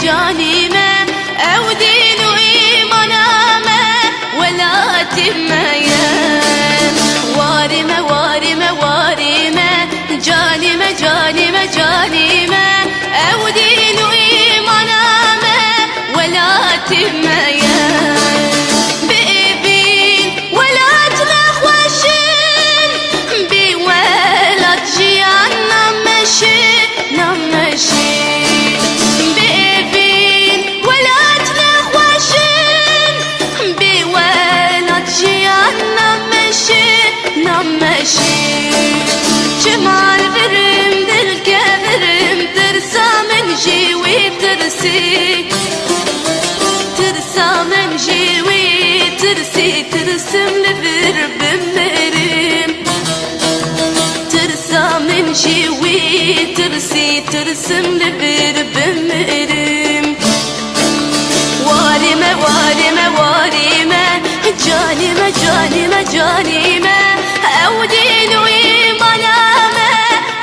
جانمه او دين وإيمانامه ولا تميه وارمه وارمه وارمه جانمه جانمه جانمه او دين وإيمانامه ولا تميه جمال برم دل كبرم ترسى من جيوي ترسي ترسى من جيوي ترسي ترسم لبر بمرم ترسى من جيوي ترسي ترسم لبر بمرم وارمة وارمة وارمة جانمة جانمة جانمة أو دين وإيمانامه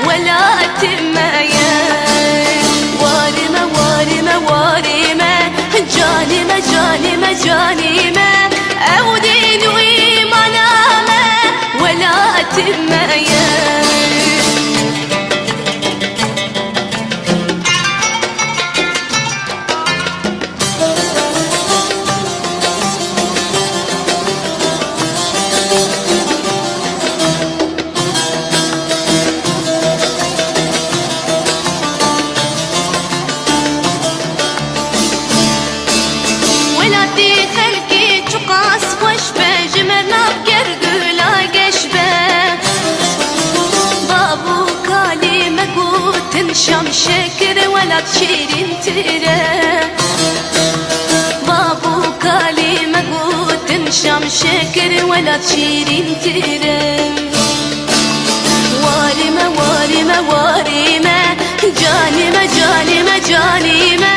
ولا تميه وارمة وارمة وارمة جانمة جانمة جانمة أو دين وإيمانامه ولا تميه شام شكر ولا تشيرين ترى بابو كالي مقوت شام شكر ولا تشيرين ترى وارمة وارمة وارمة جانمة جانمة جانمة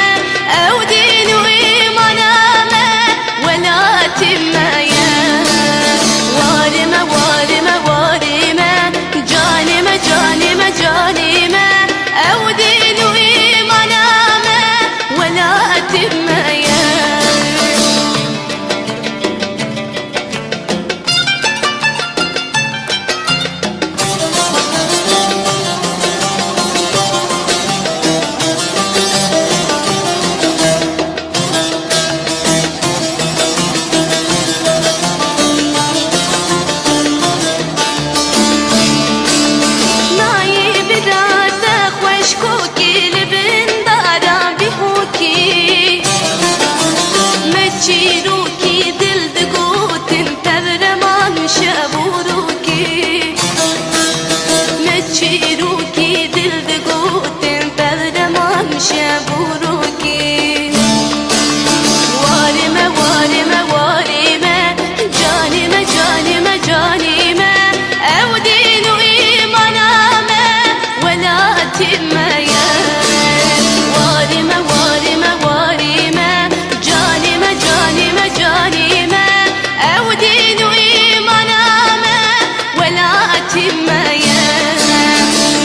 أو دين وإيمانامه ولا تميه وارمة وارمة وارمة جانمة جانمة جانمة أو دين وإيمانامه ولا تميه شيروكي دل دقوتن تبرمان شابوروكي متشيروكي دل دقوتن تبرمان شابوروكي وارمة وارمة وارمة جانمة جانمة جانمة أو دين وإيمانامه ولا تميه وارمة وارمة وارمة جانمة جانمة أو دين وإيمانامه ولا تميه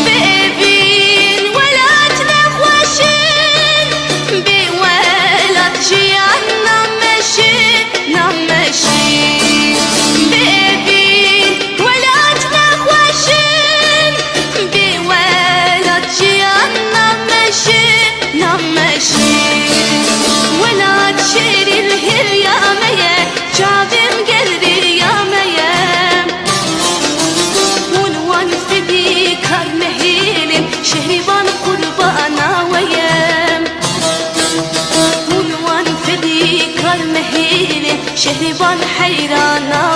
بإبين ولا تنخوشين بولا تجيان نمشي نمشي بإبين ولا تنخوشين بولا تجيان نمشي نمشي ولا تشيري الهر يا ميه جابم قلبي يا ميه ونوان فدي كرمهيلم شهربان قربانا ويام ونوان فدي كرمهيلم شهربان حيرانا